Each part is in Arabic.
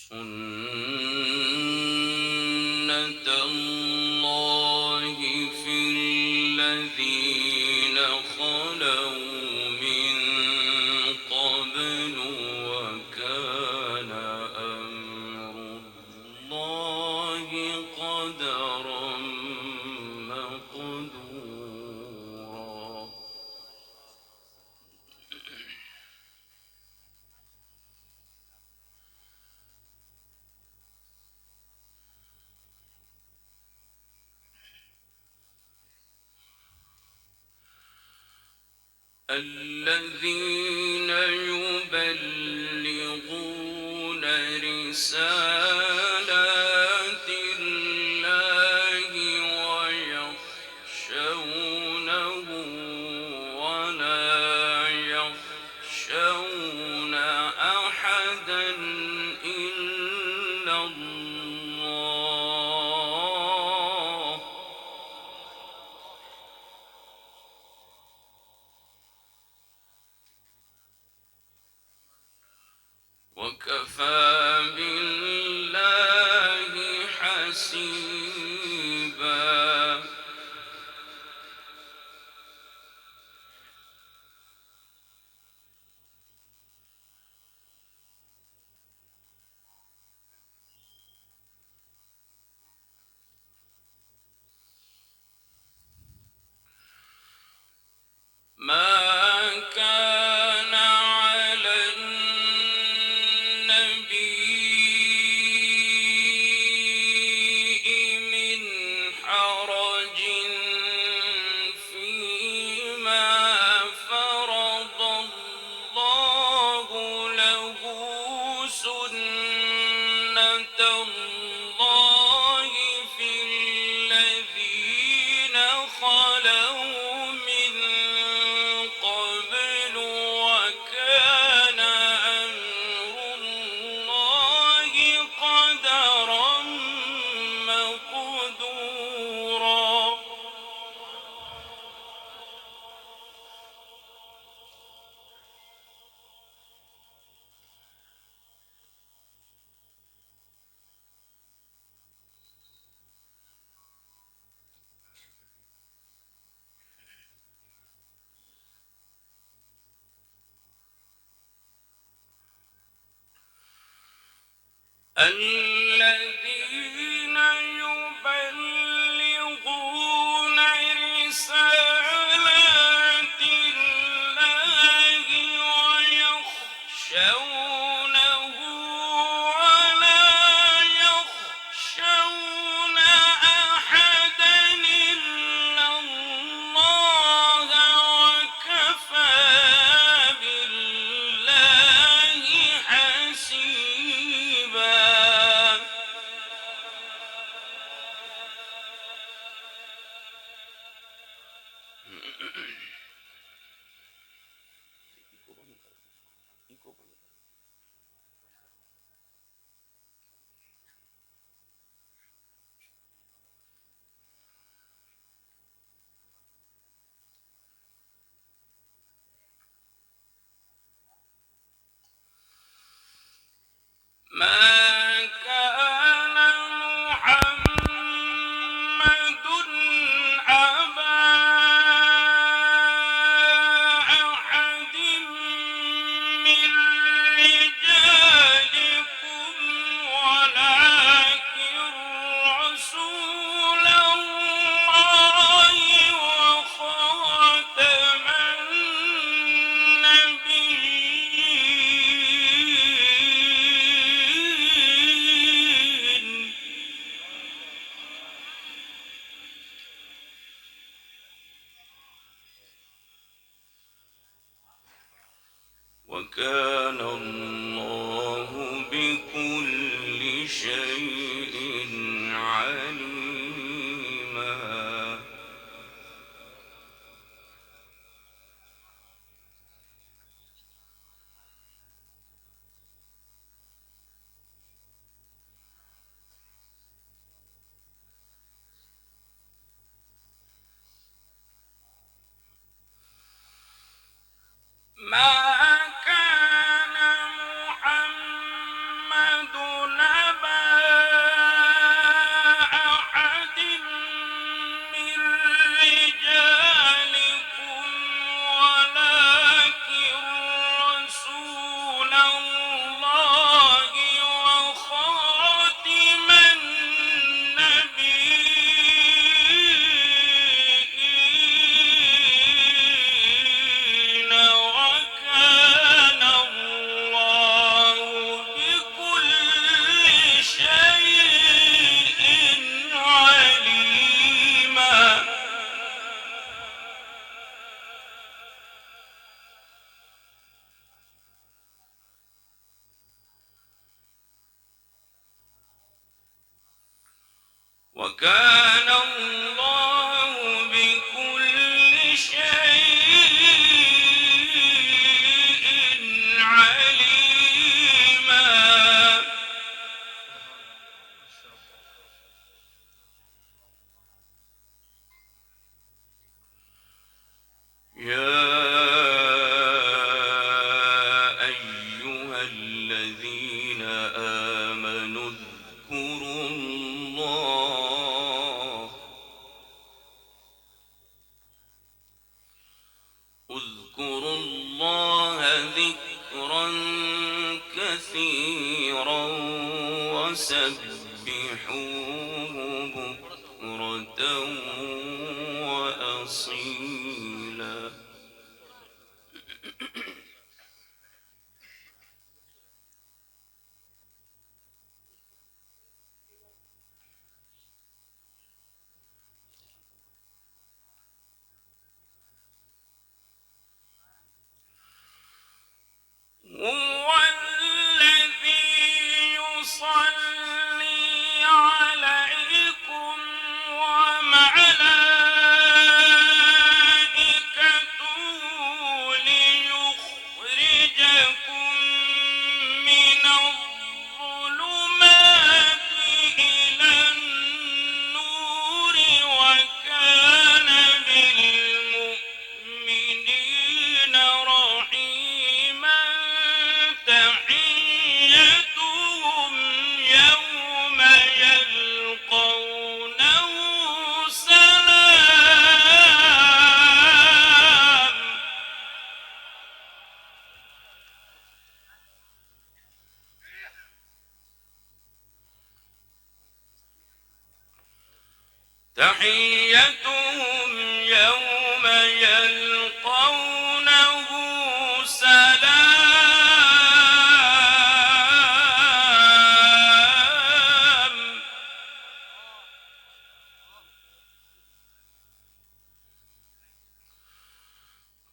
سُنَّةَ اللَّهِ فِي الَّذِينَ خَلَوْا مِن قَبْلُ ۚ وَكَانَ أَمْرُ اللَّهِ قَدَرًا مَّقْدُورًا. الَّذِينَ يُبَلِّغُونَ رِسَالَاتِ اللَّهِ وَيَخْشَوْنَهُ وَلَا يَخْشَوْنَ أَحَدًا إِلَّا اللَّهَ ۗ وَكَفَىٰ بِاللَّهِ حَسِيبًا. ما كان على النبي من حرج فيما فرض الله له، سُنَّةَ اللَّهِ في الَّذِينَ خَلَوْا مِن قَبْلُ ۚ وَكَانَ أَمْرُ اللَّهِ قَدَرًا مَّقْدُورًا. الَّذِينَ يُبَلِّغُونَ رِسَالَاتِ اللَّهِ وَيَخْشَوْنَهُ وَلَا يَخْشَوْنَ أَحَدًا إِلَّا اللَّهَ ۗ وَكَفَىٰ بِاللَّهِ حَسِيبًا. ما كان محمد أبا أحد من رجالكم، ولكن رسول الله وخاتم النبيين. وَكَانَ اللَّهُ بِكُلِّ شَيْءٍ عَلِيمًا. ما كان محمد وكان الله بكل شيء عليما. يا أيها الذين آمنوا اذكروا الله ذكرا كثيرا وسبحوه بكرة وأصيلا. هو الذي يصلي عليكم وملائكته ليخرجكم من الظلمات إلى النور وكان بالمؤمنين رحيما. تحيتهم يوم يلقونه سلام. تحيتهم يوم يلقونه سلام.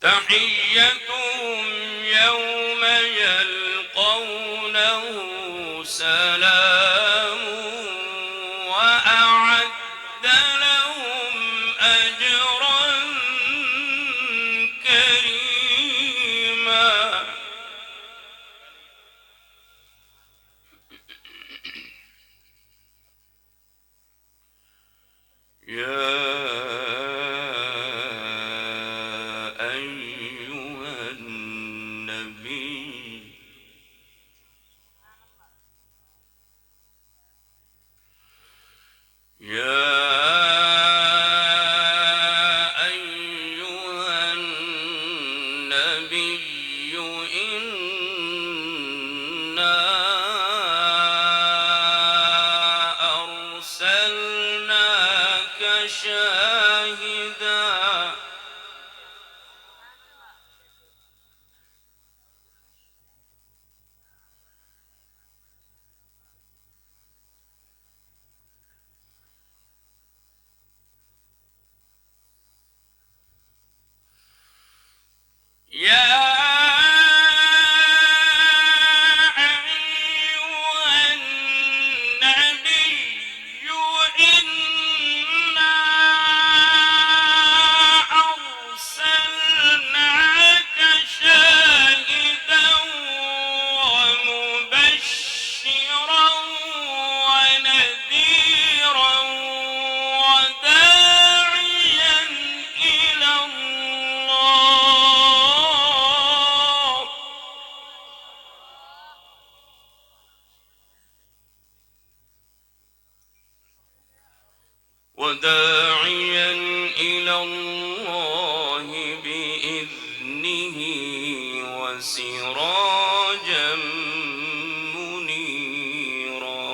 تحيتهم يوم يلقونه سلام وأعد لهم أجرا كريما. يا أيها النبي إنا أرسلناك شاهدا. يا أيها النبي إنا أرسلناك شاهدا ومبشرا ونذيرا وداعيا إلى الله بإذنه وسراجا منيرا.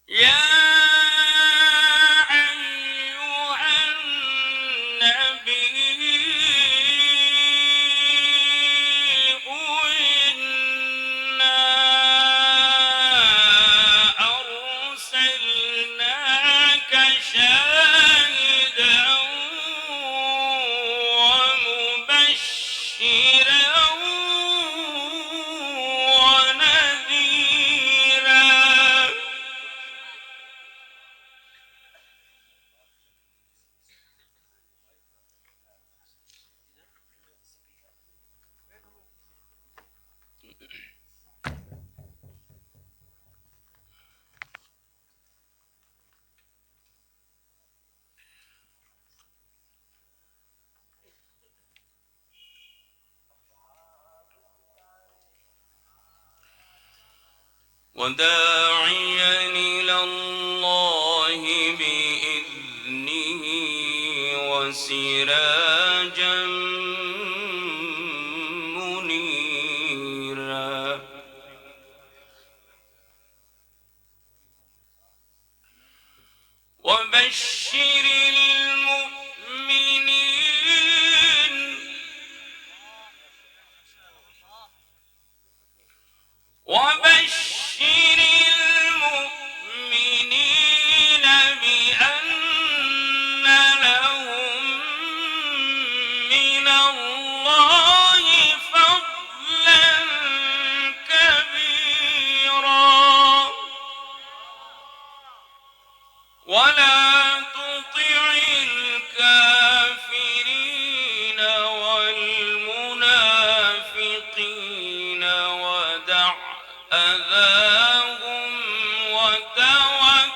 يا أيها النبي وداعيا إلى الله بإذنه وسراجا منيرا وبشر المؤمنين بأن لهم من الله فضلا كبيرا ولا تطع الكافرين والمنافقين ودع أذاهم وتوكل